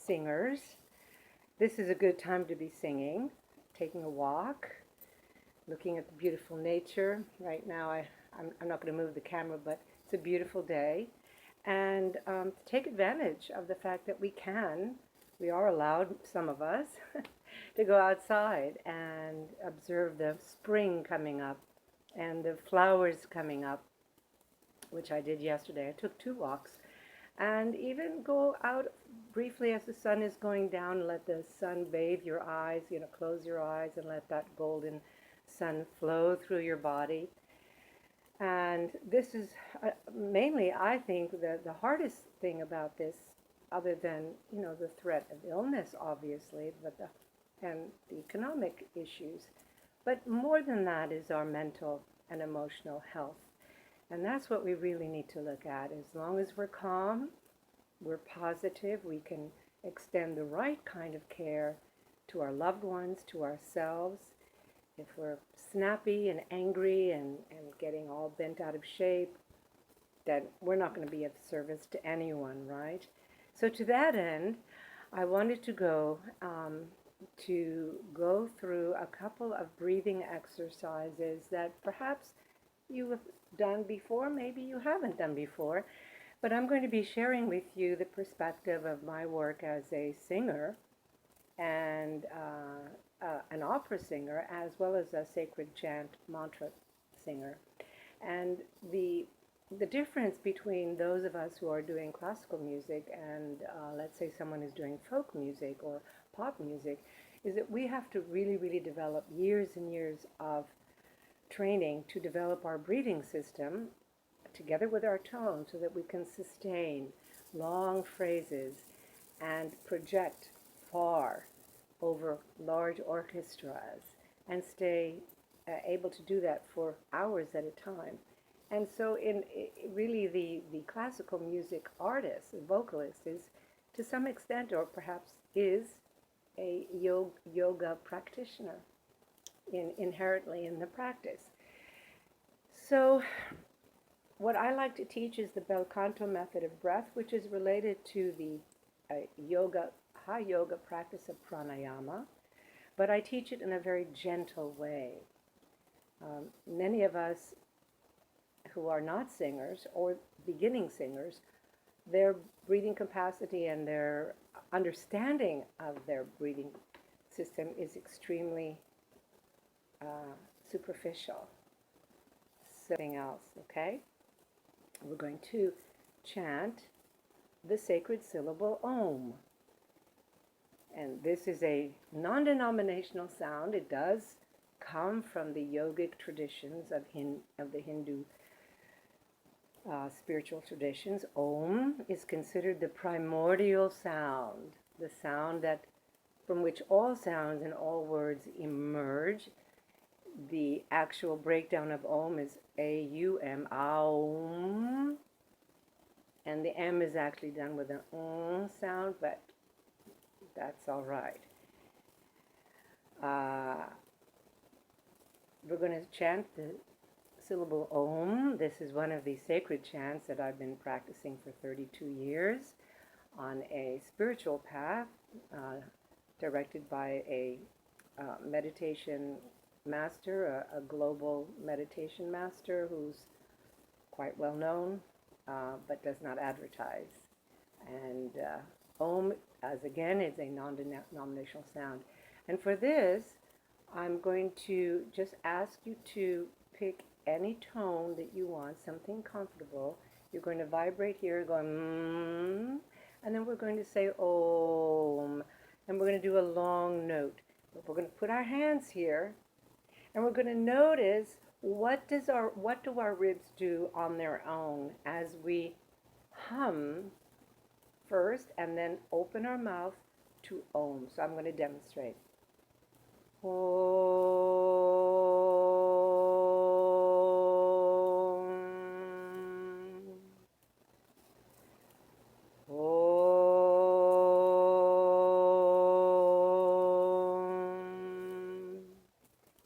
singers, this is a good time to be singing, taking a walk, looking at the beautiful nature. Right now, I'm not going to move the camera, but it's a beautiful day. And to take advantage of the fact that we are allowed, some of us, to go outside and observe the spring coming up and the flowers coming up, which I did yesterday. I took 2 walks, and even go out briefly as the sun is going down, let the sun bathe your eyes, close your eyes and let that golden sun flow through your body. And this is mainly, I think, the hardest thing about this, other than, the threat of illness, obviously, and the economic issues. But more than that is our mental and emotional health. And that's what we really need to look at. As long as we're calm, we're positive, we can extend the right kind of care to our loved ones, to ourselves. If we're snappy and angry and getting all bent out of shape, then we're not going to be of service to anyone, right? So to that end, I wanted to go through a couple of breathing exercises that perhaps you have done before, maybe you haven't done before, but I'm going to be sharing with you the perspective of my work as a singer and an opera singer, as well as a sacred chant mantra singer. And the difference between those of us who are doing classical music and let's say someone who's doing folk music or pop music is that we have to really, really develop years and years of training to develop our breathing system together with our tone so that we can sustain long phrases and project far over large orchestras and stay able to do that for hours at a time. And so really the classical music artist, the vocalist, is to some extent, or perhaps is, a yoga practitioner inherently in the practice. So what I like to teach is the bel canto method of breath, which is related to the high yoga practice of pranayama, but I teach it in a very gentle way. Many of us who are not singers or beginning singers, their breathing capacity and their understanding of their breathing system is extremely superficial. Something else, okay? We're going to chant the sacred syllable Om. And this is a non-denominational sound. It does come from the yogic traditions of the Hindu spiritual traditions. Om is considered the primordial sound, the sound from which all sounds and all words emerge. The actual breakdown of Om is A-U-M, Aum, and the M is actually done with an sound, but that's all right. We're going to chant the syllable Om. This is one of the sacred chants that I've been practicing for 32 years on a spiritual path directed by a meditation master, a global meditation master who's quite well known but does not advertise. And Om, as again, is a non-denominational sound. And for this, I'm going to just ask you to pick any tone that you want, something comfortable. You're going to vibrate here, going and then we're going to say Om, and we're going to do a long note. But we're going to put our hands here, and we're going to notice what do our ribs do on their own as we hum first, and then open our mouth to Om. So I'm going to demonstrate.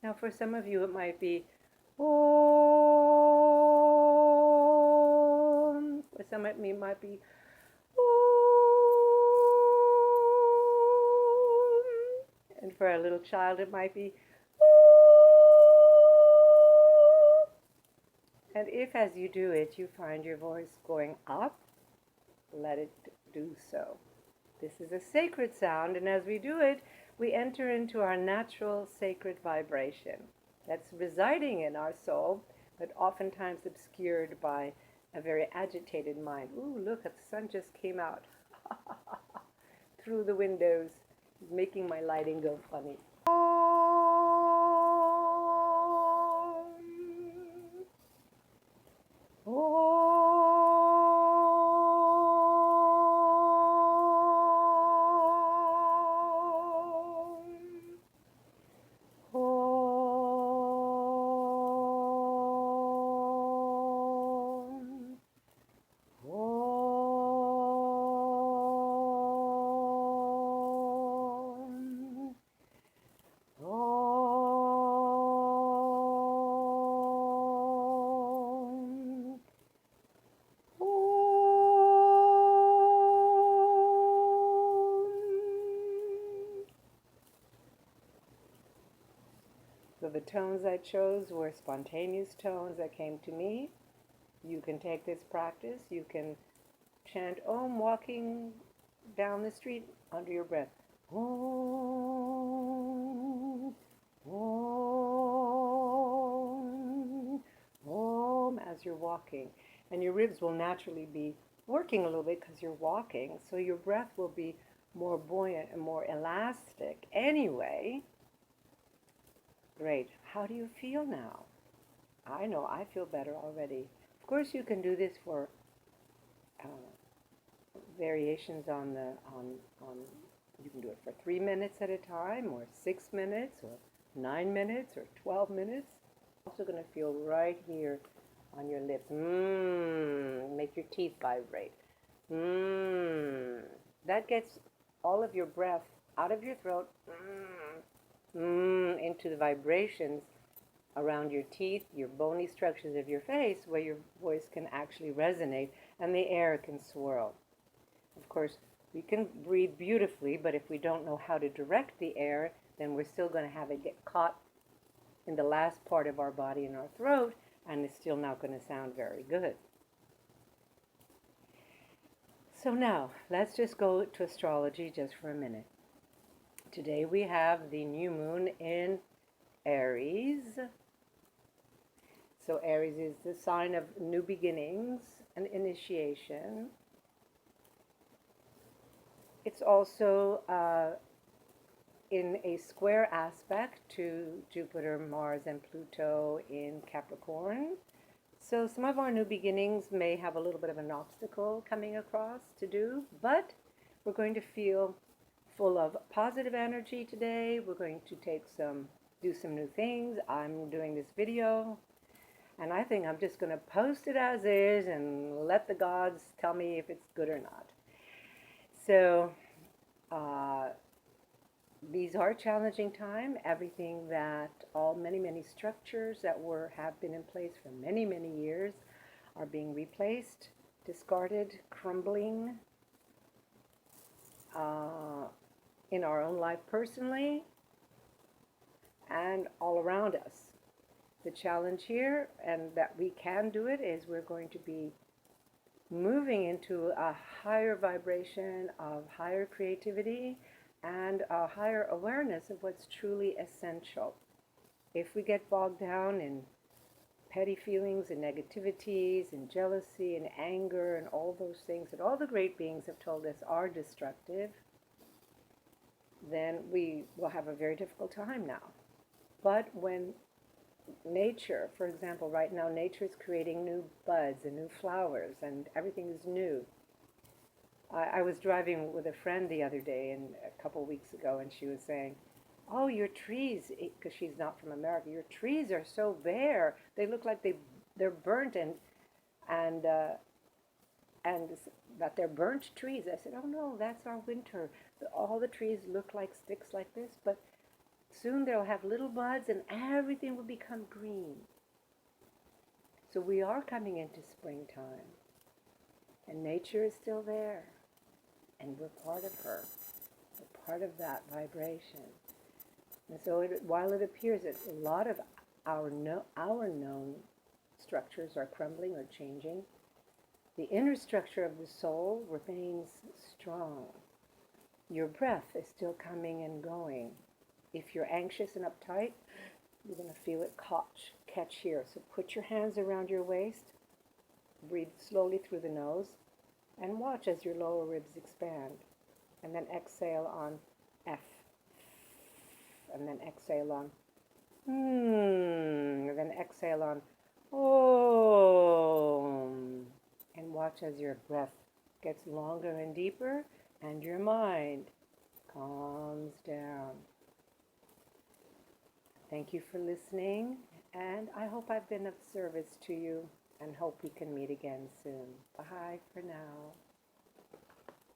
Now, for some of you, it might be Om. For some of me, it might be Om. for a little child, it might be. And if, as you do it, you find your voice going up, let it do so. This is a sacred sound, and as we do it, we enter into our natural sacred vibration that's residing in our soul, but oftentimes obscured by a very agitated mind. Ooh, look, the sun just came out through the windows, making my lighting go funny. So the tones I chose were spontaneous tones that came to me. You can take this practice. You can chant Om walking down the street under your breath. Om, Om, Om as you're walking. And your ribs will naturally be working a little bit because you're walking, so your breath will be more buoyant and more elastic anyway. Great. How do you feel now? I know I feel better already. Of course, you can do this for variations on you can do it for 3 minutes at a time, or 6 minutes, or 9 minutes, or 12 minutes. Also going to feel right here on your lips. Make your teeth vibrate. That gets all of your breath out of your throat. Into the vibrations around your teeth, your bony structures of your face, where your voice can actually resonate and the air can swirl. Of course, we can breathe beautifully, but if we don't know how to direct the air, then we're still going to have it get caught in the last part of our body in our throat, and it's still not going to sound very good. So now, let's just go to astrology just for a minute. Today we have the new moon in Aries. So Aries is the sign of new beginnings and initiation. It's also in a square aspect to Jupiter, Mars, and Pluto in Capricorn. So some of our new beginnings may have a little bit of an obstacle coming across to do, but we're going to feel full of positive energy today. We're going to do some new things. I'm doing this video, and I think I'm just going to post it as is and let the gods tell me if it's good or not. So these are challenging times. Everything that many structures that have been in place for many years are being replaced, discarded, crumbling. In our own life personally and all around us. The challenge here, and that we can do it, is we're going to be moving into a higher vibration of higher creativity and a higher awareness of what's truly essential. If we get bogged down in petty feelings and negativities and jealousy and anger and all those things that all the great beings have told us are destructive, then we will have a very difficult time now. But when nature, for example, right now nature is creating new buds and new flowers and everything is new. I was driving with a friend the other day, and a couple weeks ago, and she was saying, oh, your trees, because she's not from America, your trees are so bare. They look like they're burnt and that they're burnt trees. I said, oh no, that's our winter. All the trees look like sticks like this, but soon they'll have little buds and everything will become green. So we are coming into springtime, and nature is still there, and we're part of her. We're part of that vibration. And so while it appears that a lot of our known structures are crumbling or changing, the inner structure of the soul remains strong. Your breath is still coming and going. If you're anxious and uptight, you're going to feel it catch here. So put your hands around your waist, breathe slowly through the nose, and watch as your lower ribs expand. And then exhale on F. And then exhale on and then exhale on Om. And watch as your breath gets longer and deeper and your mind calms down. Thank you for listening, and I hope I've been of service to you, and hope we can meet again soon. Bye for now.